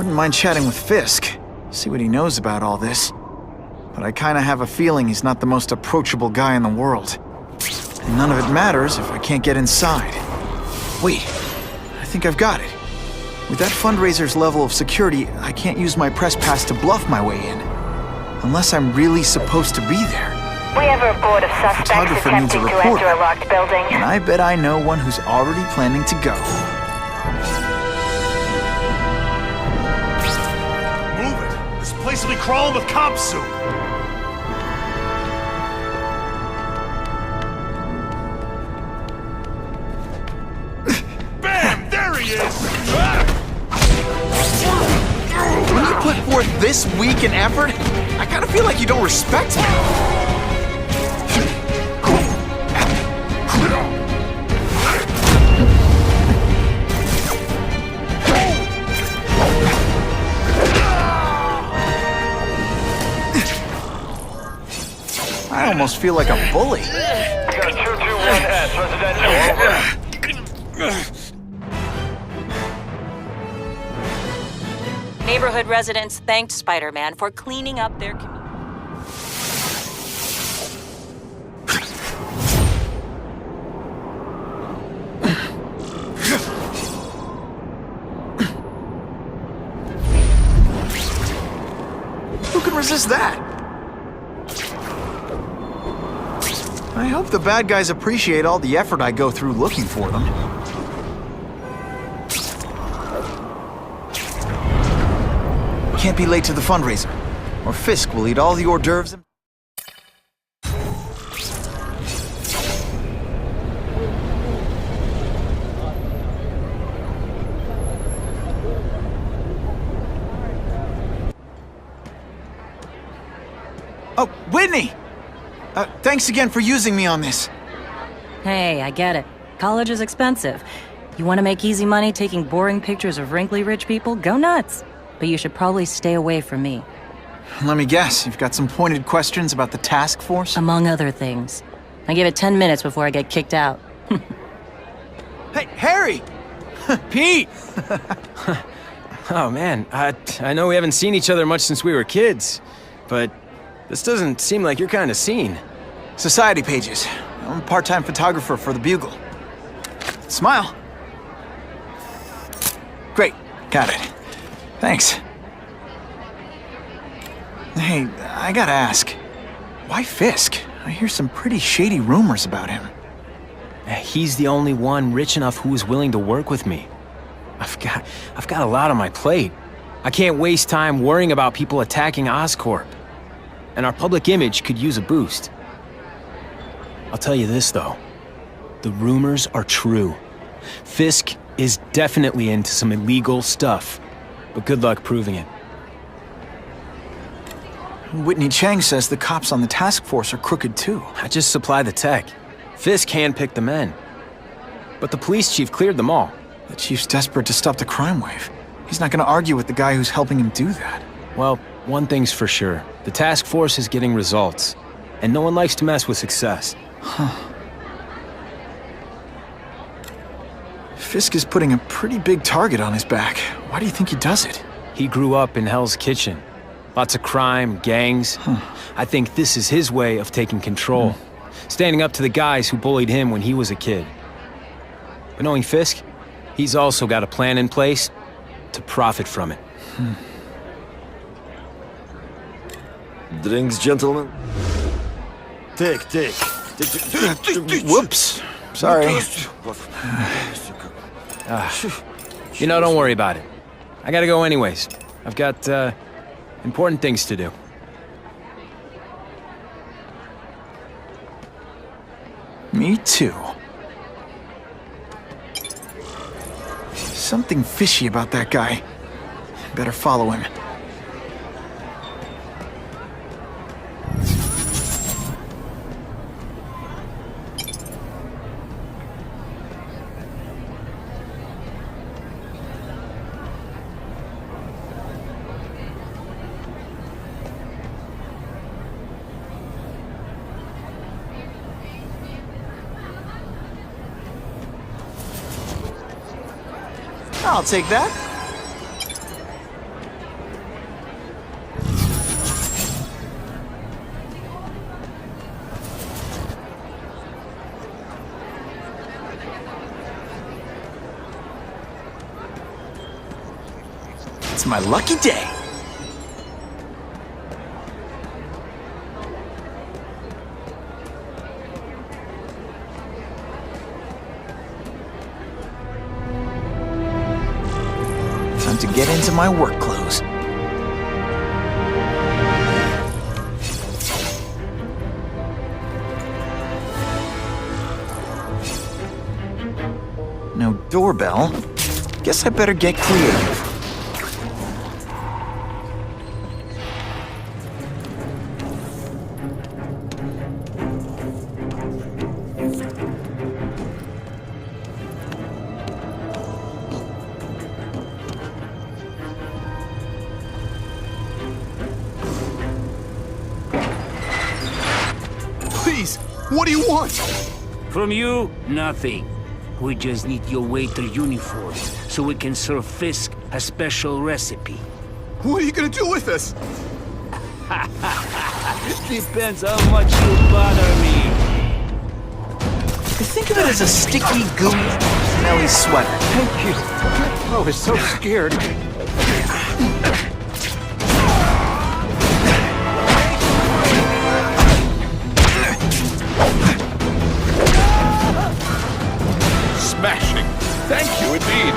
wouldn't mind chatting with Fisk, see what he knows about all this. But I kinda have a feeling he's not the most approachable guy in the world. And none of it matters if I can't get inside. Wait, I think I've got it. With that fundraiser's level of security, I can't use my press pass to bluff my way in. Unless I'm really supposed to be there. We have a report of suspects Photographer needs a attempting to reporter. enter a locked building. And I bet I know one who's already planning to go. Move it! This place will be crawling with cops soon! Bam! There he is! When you put forth this weak an effort, I kinda feel like you don't respect me. I almost feel like a bully. Got 221S residential. Neighborhood residents thanked Spider-Man for cleaning up their community. Who can resist that? I hope the bad guys appreciate all the effort I go through looking for them. Can't be late to the fundraiser, or Fisk will eat all the hors d'oeuvres. Oh, Whitney! Thanks again for using me on this. Hey, I get it. College is expensive. You want to make easy money taking boring pictures of wrinkly rich people? Go nuts. But you should probably stay away from me. Let me guess, you've got some pointed questions about the task force? Among other things. I give it 10 minutes before I get kicked out. Hey, Harry! Pete! Oh man, I know we haven't seen each other much since we were kids, but this doesn't seem like your kind of scene. Society pages. I'm a part-time photographer for the Bugle. Smile. Great, got it. Thanks. Hey, I gotta ask, why Fisk? I hear some pretty shady rumors about him. He's the only one rich enough who is willing to work with me. I've got a lot on my plate. I can't waste time worrying about people attacking Oscorp. And our public image could use a boost. I'll tell you this, though. The rumors are true. Fisk is definitely into some illegal stuff, but good luck proving it. Whitney Chang says the cops on the task force are crooked, too. I just supply the tech. Fisk handpicked the men. But the police chief cleared them all. The chief's desperate to stop the crime wave. He's not gonna argue with the guy who's helping him do that. Well, one thing's for sure. The task force is getting results. And no one likes to mess with success. Huh. Fisk is putting a pretty big target on his back. Why do you think he does it? He grew up in Hell's Kitchen. Lots of crime, gangs. I think this is his way of taking control. Standing up to the guys who bullied him when he was a kid. But knowing Fisk, he's also got a plan in place to profit from it. Drinks, gentlemen? Take. Whoops. Sorry. Don't worry about it. I gotta go anyways. I've got, important things to do. Me too. Something fishy about that guy. Better follow him. I'll take that. my lucky day. Time to get into my work clothes. No doorbell. Guess I better get creative. Please, what do you want? From you, nothing. We just need your waiter uniform so we can serve Fisk a special recipe. What are you gonna do with us? Depends how much you bother me. Think of it as a sticky, gooey, smelly sweater. Thank you. I was so scared. Smashing. Thank you indeed.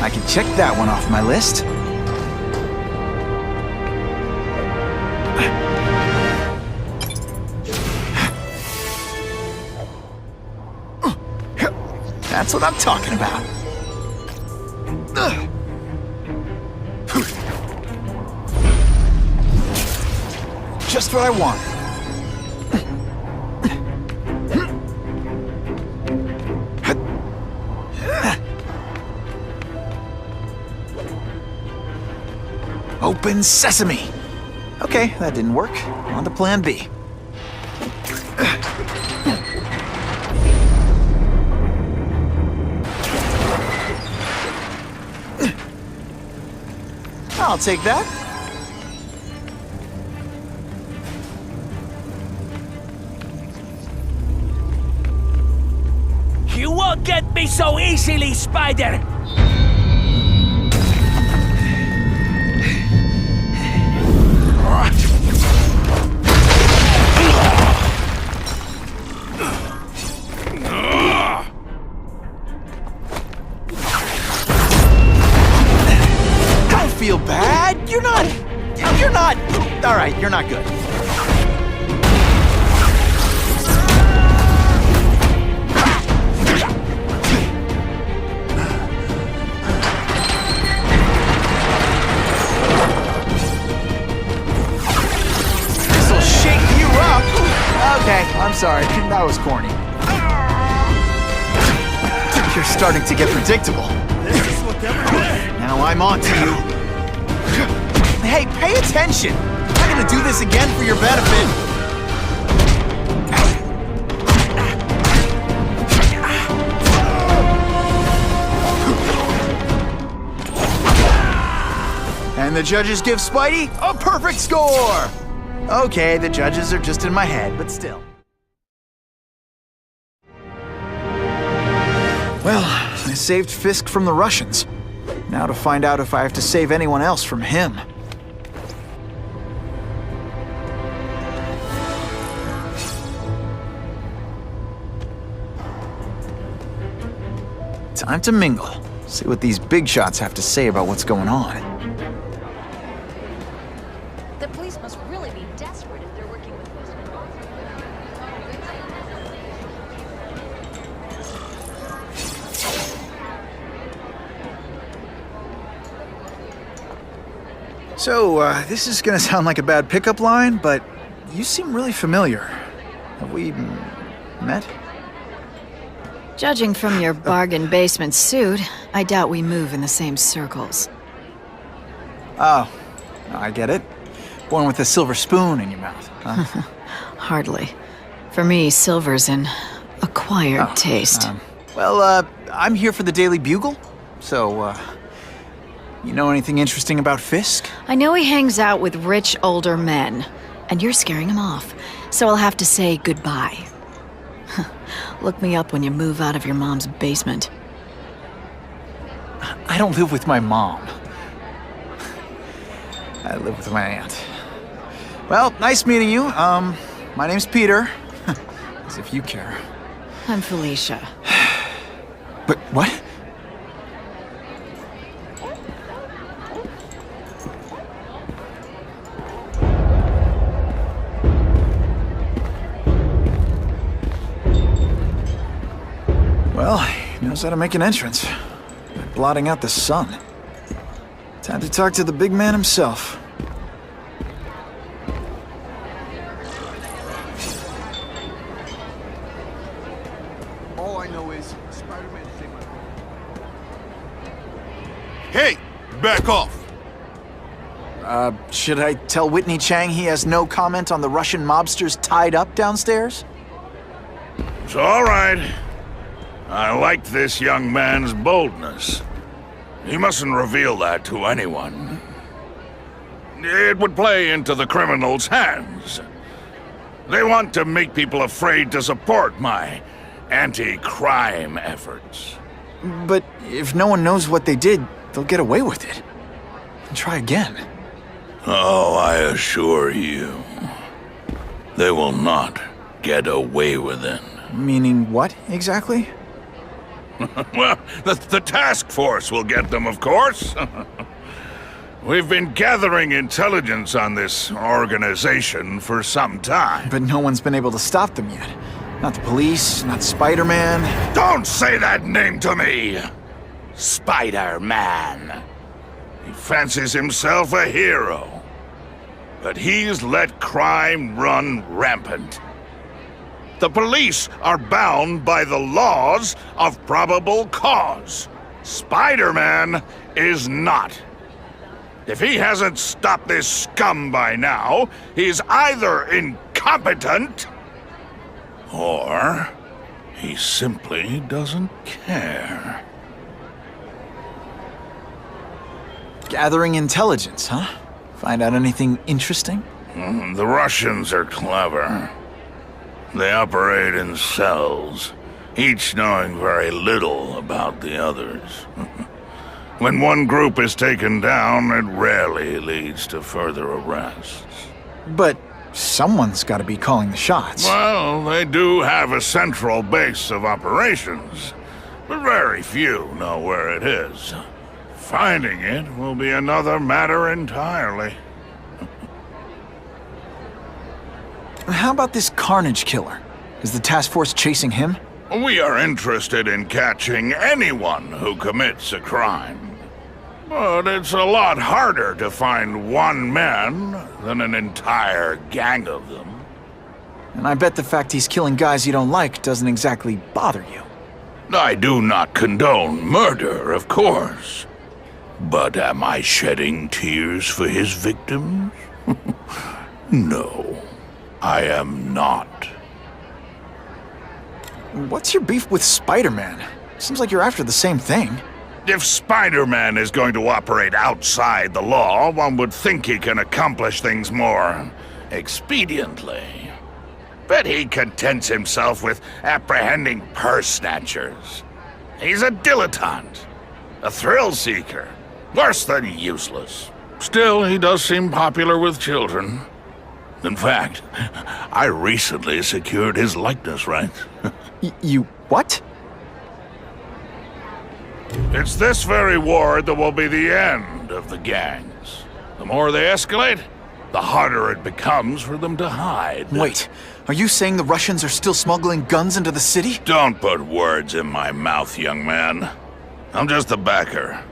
I can check that one off my list. That's what I'm talking about. Just what I want. Open sesame. Okay, that didn't work. On to plan B. I'll take that. You won't get me so easily, Spider! Don't feel bad. You're not. All right, you're not good. This'll shake you up. Okay, I'm sorry. That was corny. You're starting to get predictable. This is what everyone... Now I'm on to you. Hey, pay attention! I'm not gonna do this again for your benefit. And the judges give Spidey a perfect score! Okay, the judges are just in my head, but still. Well, I saved Fisk from the Russians. Now to find out if I have to save anyone else from him. Time to mingle. See what these big shots have to say about what's going on. The police must really be desperate if they're working with this. So, this is gonna sound like a bad pickup line, but you seem really familiar. Have we met? Judging from your bargain basement suit, I doubt we move in the same circles. Oh, I get it. Born with a silver spoon in your mouth, huh? Hardly. For me, silver's an acquired taste. Well, I'm here for the Daily Bugle, so, you know anything interesting about Fisk? I know he hangs out with rich older men, and you're scaring him off, so I'll have to say goodbye. Look me up when you move out of your mom's basement. I don't live with my mom. I live with my aunt. Well, nice meeting you. My name's Peter. As if you care. I'm Felicia. But what? Well, he knows how to make an entrance. By blotting out the sun. Time to talk to the big man himself. All I know is Spider-Man saved my... Hey, back off. Should I tell Whitney Chang he has no comment on the Russian mobsters tied up downstairs? It's all right. I like this young man's boldness. He mustn't reveal that to anyone. It would play into the criminals' hands. They want to make people afraid to support my anti-crime efforts. But if no one knows what they did, they'll get away with it. And try again. Oh, I assure you, they will not get away with it. Meaning what, exactly? Well, the task force will get them, of course. We've been gathering intelligence on this organization for some time. But no one's been able to stop them yet. Not the police, not Spider-Man. Don't say that name to me! Spider-Man. He fancies himself a hero. But he's let crime run rampant. The police are bound by the laws of probable cause. Spider-Man is not. If he hasn't stopped this scum by now, he's either incompetent or he simply doesn't care. Gathering intelligence, huh? Find out anything interesting? The Russians are clever. They operate in cells, each knowing very little about the others. When one group is taken down, it rarely leads to further arrests. But someone's got to be calling the shots. Well, they do have a central base of operations, but very few know where it is. Finding it will be another matter entirely. How about this Carnage killer? Is the task force chasing him? We are interested in catching anyone who commits a crime. But it's a lot harder to find one man than an entire gang of them. And I bet the fact he's killing guys you don't like doesn't exactly bother you. I do not condone murder, of course. But am I shedding tears for his victims? No, I am not. What's your beef with Spider-Man? Seems like you're after the same thing. If Spider-Man is going to operate outside the law, one would think he can accomplish things more expediently. But he contents himself with apprehending purse snatchers. He's a dilettante, a thrill seeker, worse than useless. Still, he does seem popular with children. In fact, I recently secured his likeness rights. You what? It's this very war that will be the end of the gangs. The more they escalate, the harder it becomes for them to hide. Wait, are you saying the Russians are still smuggling guns into the city? Don't put words in my mouth, young man. I'm just a backer.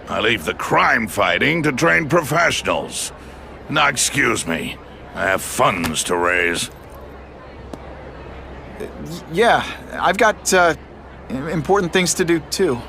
I leave the crime fighting to trained professionals. Now, excuse me. I have funds to raise. Yeah, I've got, important things to do, too.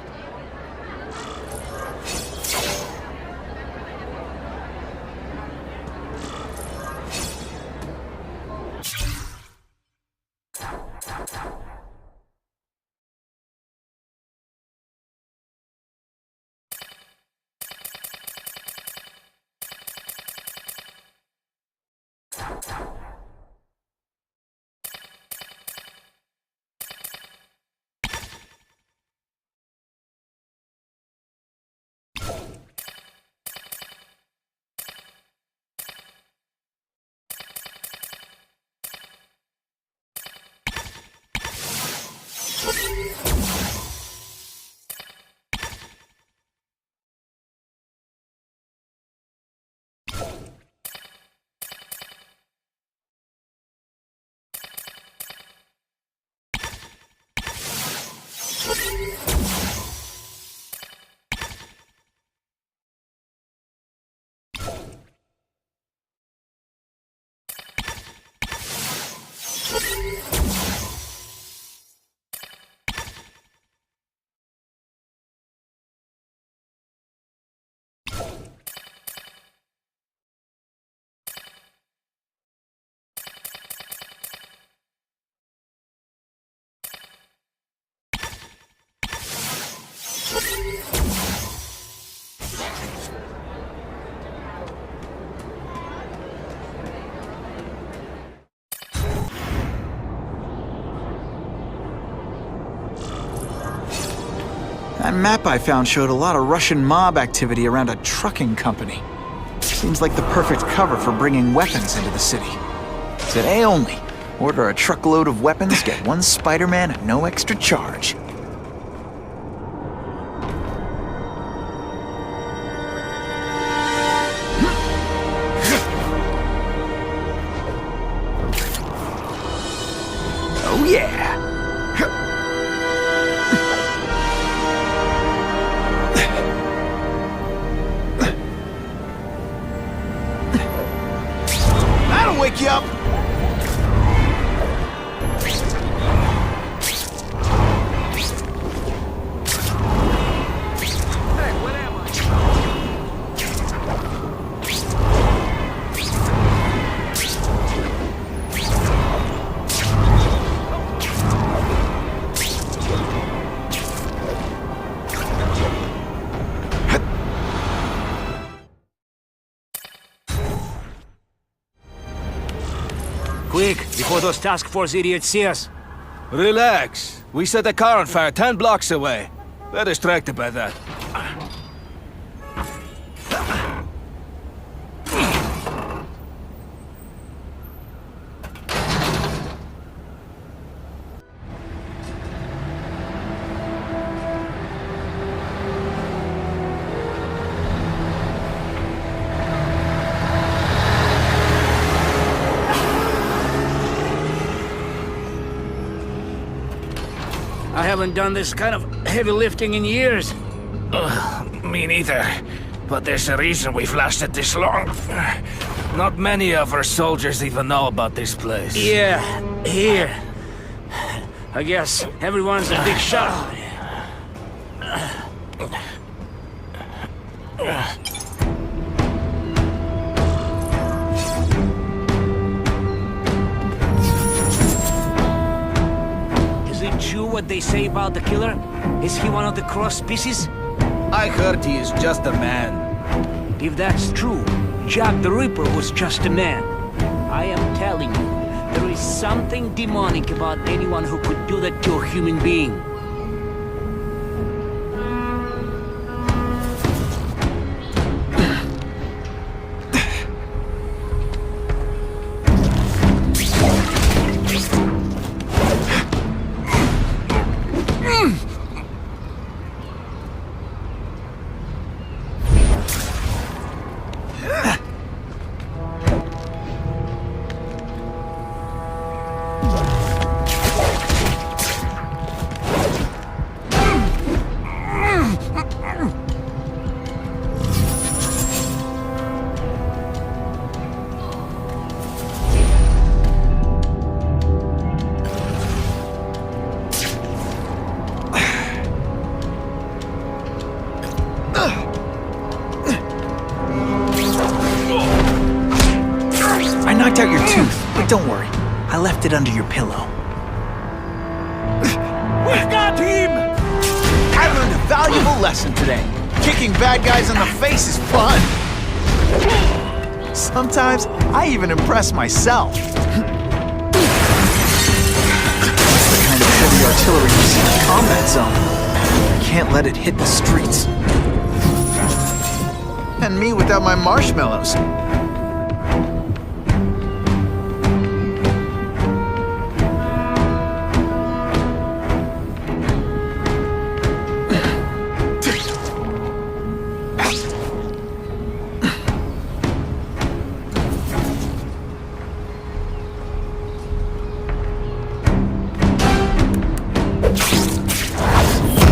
That map I found showed a lot of Russian mob activity around a trucking company. Seems like the perfect cover for bringing weapons into the city. Today only, order a truckload of weapons, get one Spider-Man at no extra charge. Oh yeah! That'll wake you up! Quick, before those task force idiots see us. Relax. We set a car on fire 10 blocks away. They're distracted by that. I haven't done this kind of heavy lifting in years. Me neither. But there's a reason we've lasted this long. Not many of our soldiers even know about this place. Yeah, here. I guess everyone's a big shot. Is it true what they say about the killer? Is he one of the cross species? I heard he is just a man. If that's true, Jack the Ripper was just a man. I am telling you, there is something demonic about anyone who could do that to a human being. I knocked out your tooth, but don't worry. I left it under your pillow. We've got him! I learned a valuable lesson today. Kicking bad guys in the face is fun. Sometimes, I even impress myself. That's the kind of heavy artillery you see in the combat zone. I can't let it hit the streets. And me without my marshmallows.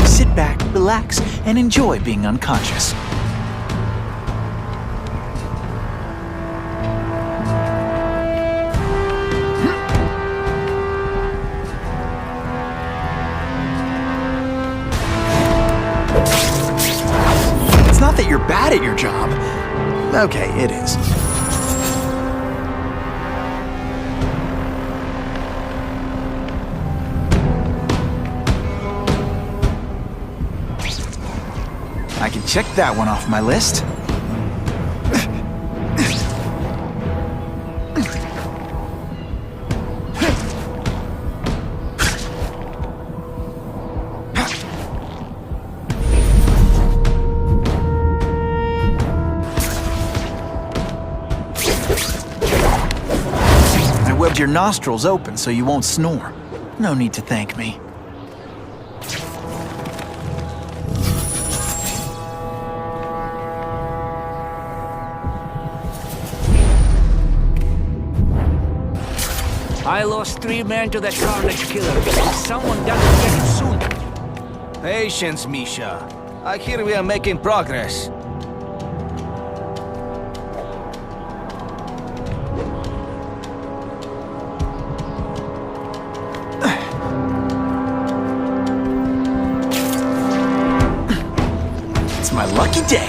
Sit back, relax, and enjoy being unconscious. It's not that you're bad at your job. Okay, it is. I can check that one off my list. your nostrils open so you won't snore. No need to thank me. I lost 3 men to that Carnage killer. Someone doesn't get it soon. Patience, Misha. I hear we are making progress. It's my lucky day.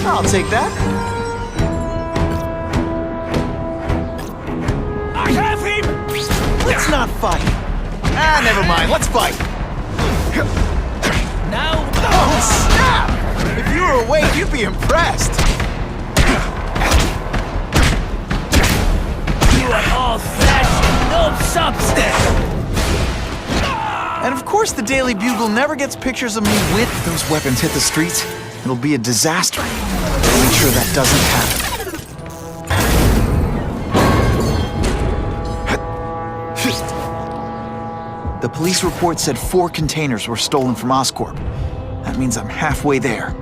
I'll take that. I have him! Let's not fight. Ah, never mind. Let's fight. Now, Oh, snap! If you were awake, you'd be impressed. you are old-fashioned, no substance! And of course, the Daily Bugle never gets pictures of me with those weapons hit the streets. It'll be a disaster. Make sure that doesn't happen. The police report said 4 containers were stolen from Oscorp. That means I'm halfway there.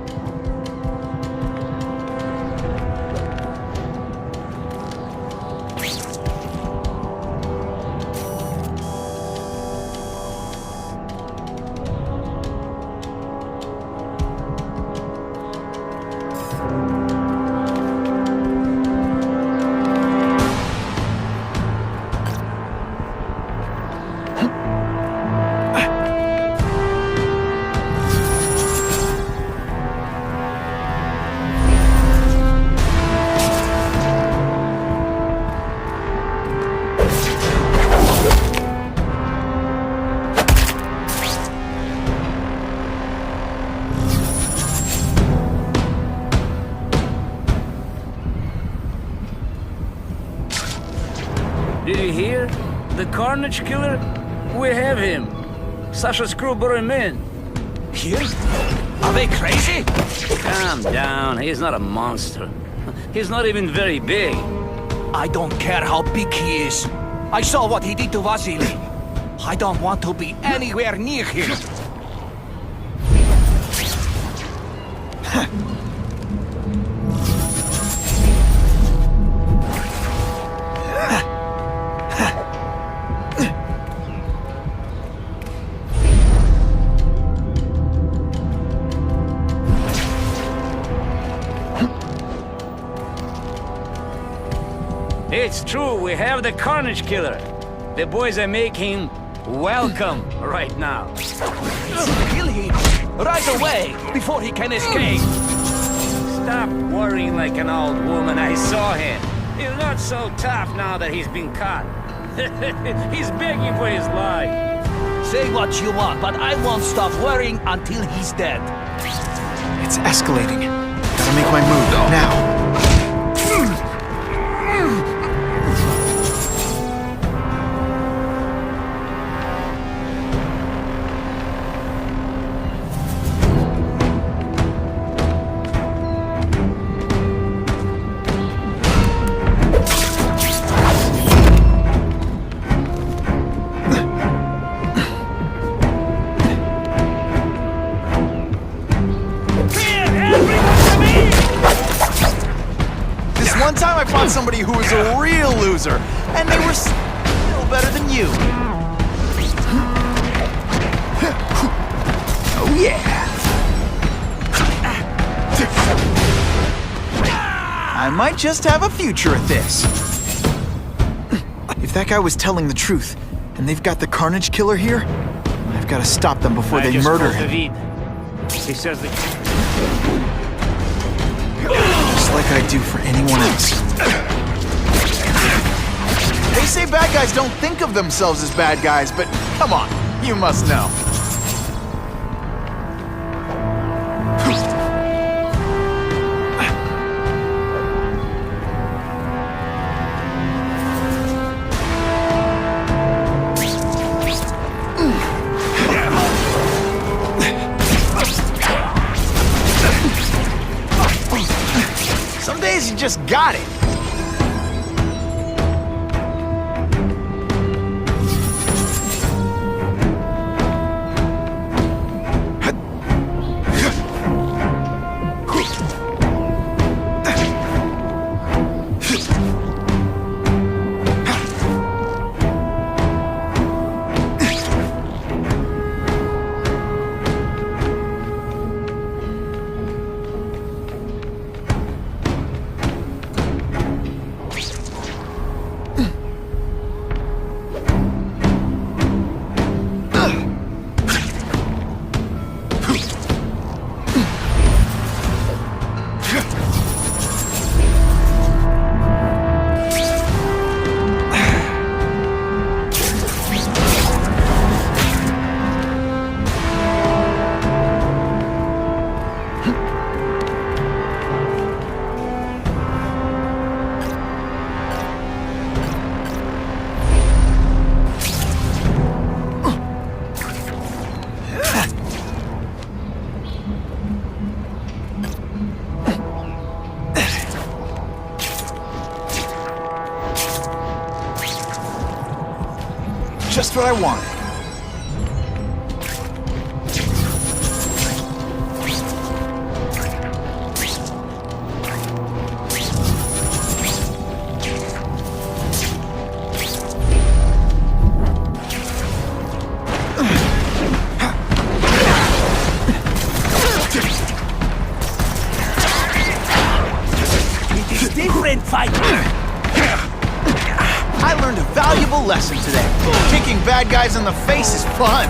Did you hear? The Carnage killer? We have him. Sasha's crew brought him in. Here? Are they crazy? Calm down. He's not a monster. He's not even very big. I don't care how big he is. I saw what he did to Vasily. I don't want to be anywhere near him. It's true, we have the Carnage killer. The boys are making welcome right now. Kill him! Right away, before he can escape! Stop worrying like an old woman. I saw him. He's not so tough now that he's been caught. He's begging for his life. Say what you want, but I won't stop worrying until he's dead. It's escalating. Gotta make my move now. One time I fought somebody who was a real loser, and they were still better than you. Oh yeah! I might just have a future at this. If that guy was telling the truth, and they've got the Carnage killer here, I've got to stop them before they murder him. He says that... Just like I do for anyone else. They say bad guys don't think of themselves as bad guys, but come on, you must know. Got it! Just what I wanted. It's different fight. I learned a valuable lesson today. Kicking bad guys in the face is fun.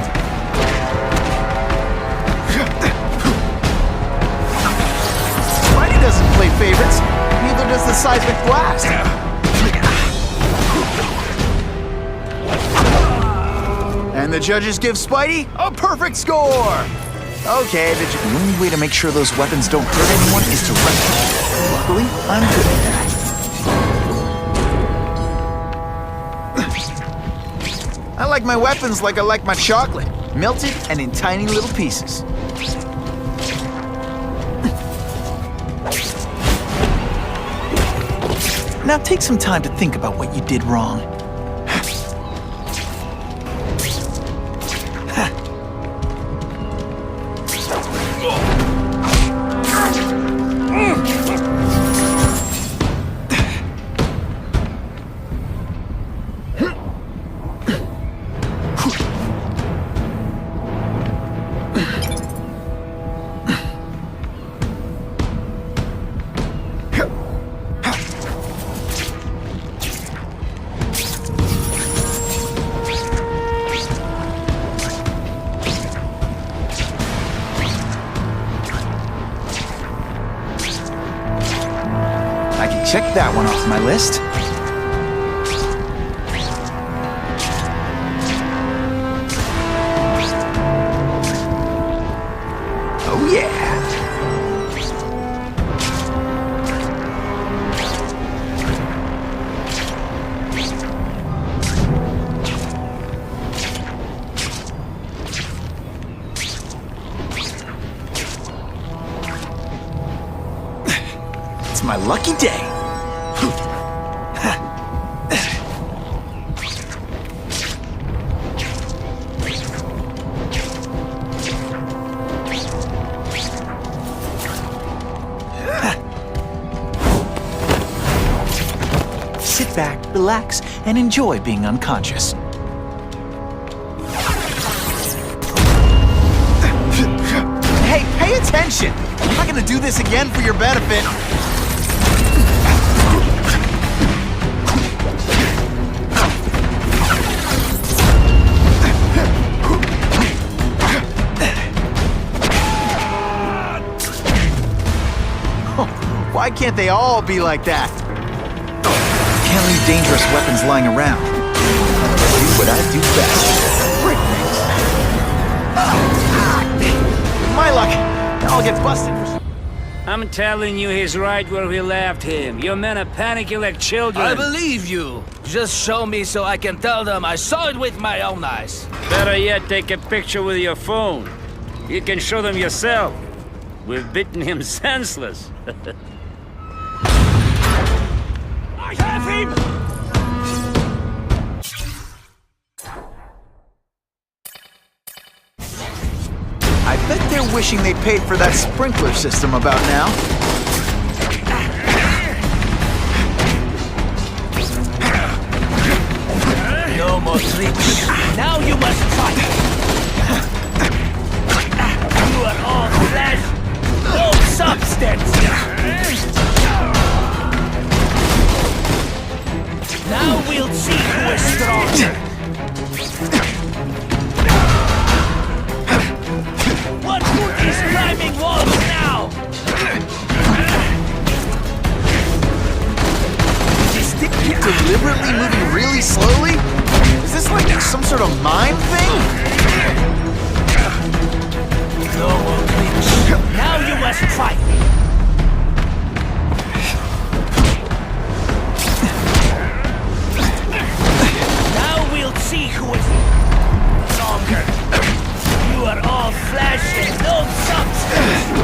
Spidey doesn't play favorites. Neither does the seismic blast. And the judges give Spidey a perfect score. Okay, the only way to make sure those weapons don't hurt anyone is to run them. Luckily, I'm good at that. I like my weapons like I like my chocolate, melted and in tiny little pieces. Now take some time to think about what you did wrong. Check that one off my list. Oh yeah! It's my lucky day. Sit back, relax, and enjoy being unconscious. Hey, pay attention! I'm not gonna do this again for your benefit. Why can't they all be like that? Can't leave dangerous weapons lying around. Do what I do best. Break things. My luck. Now I'll get busted. I'm telling you, he's right where we left him. Your men are panicking like children. I believe you. Just show me so I can tell them I saw it with my own eyes. Better yet, take a picture with your phone. You can show them yourself. We've bitten him senseless. wishing they paid for that sprinkler system about now. No more tricks. Now you must fight. You are all flesh, no substance. Now we'll see who is stronger. What good is climbing walls now? Is this thing deliberately moving really slowly? Is this like some sort of mime thing? No more tricks. Now you must fight. Now we'll see who is stronger. You are all flesh and no substance.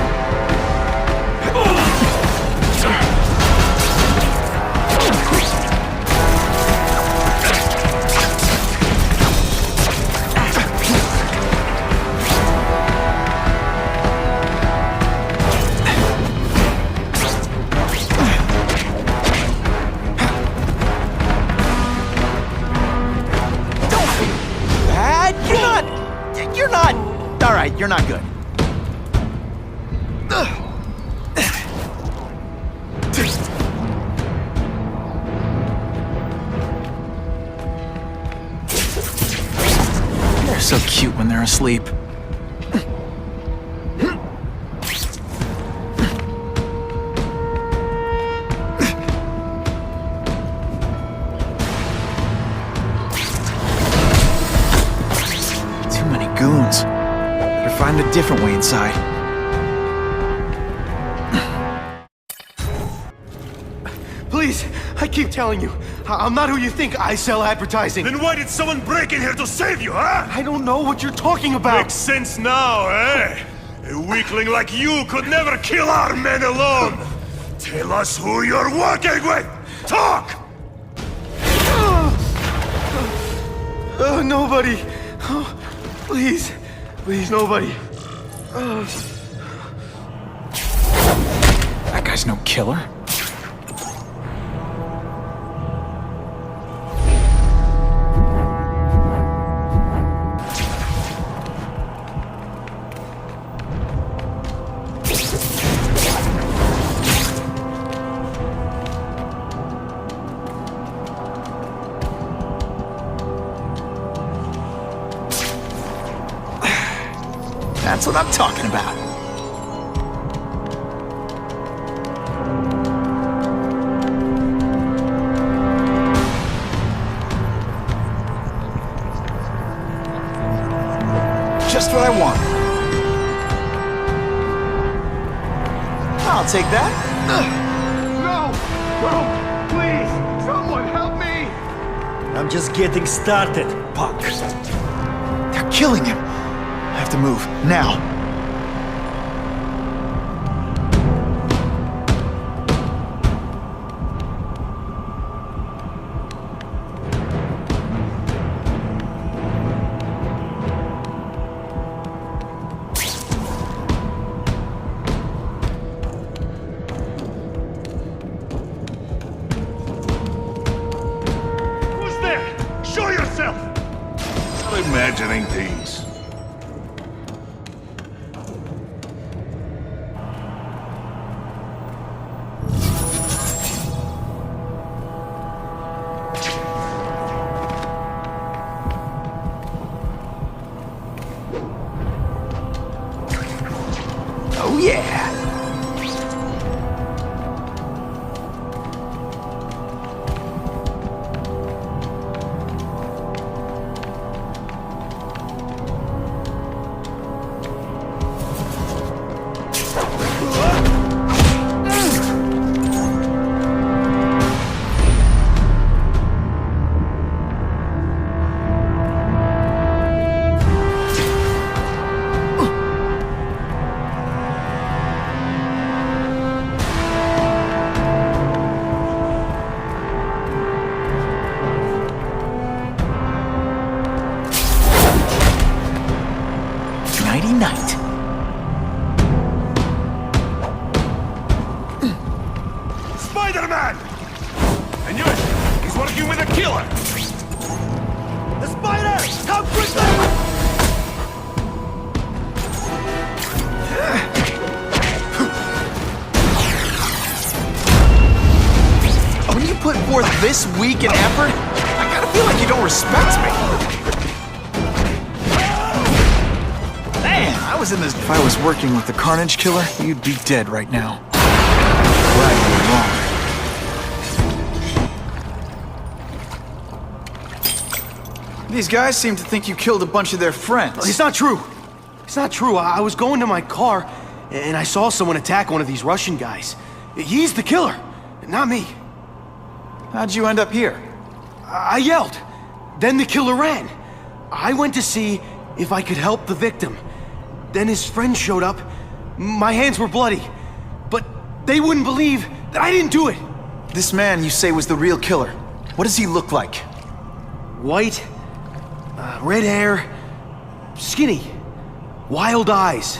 Alright, you're not good. They're so cute when they're asleep. Too many goons. Find a different way inside. Please, I keep telling you, I'm not who you think. I sell advertising. Then why did someone break in here to save you, huh? I don't know what you're talking about. Makes sense now, eh? A weakling like you could never kill our men alone. Tell us who you're working with. Talk! Nobody. Oh, please. Please, nobody. That guy's no killer. That's what I'm talking about. Just what I want. I'll take that. No! No! Please! Someone help me! I'm just getting started, punk. They're killing him. I have to move, now. Who's there? Show yourself! Stop imagining things. Oh yeah! knew it! He's working with a killer! The spider! Come quickly! When you put forth this week an effort, I gotta feel like you don't respect me. Man, I was in this. If I was working with the Carnage Killer, you'd be dead right now. Glad you were wrong. These guys seem to think you killed a bunch of their friends. It's not true. It's not true. I was going to my car, and I saw someone attack one of these Russian guys. He's the killer, not me. How'd you end up here? I yelled. Then the killer ran. I went to see if I could help the victim. Then his friend showed up. My hands were bloody. But they wouldn't believe that I didn't do it. This man you say was the real killer. What does he look like? White, red hair, skinny, wild eyes.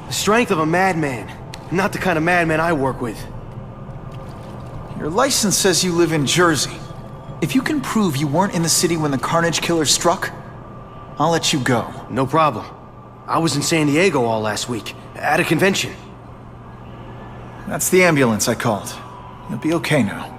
The strength of a madman. Not the kind of madman I work with. Your license says you live in Jersey. If you can prove you weren't in the city when the Carnage Killer struck, I'll let you go. No problem. I was in San Diego all last week, at a convention. That's the ambulance I called. You'll be okay now.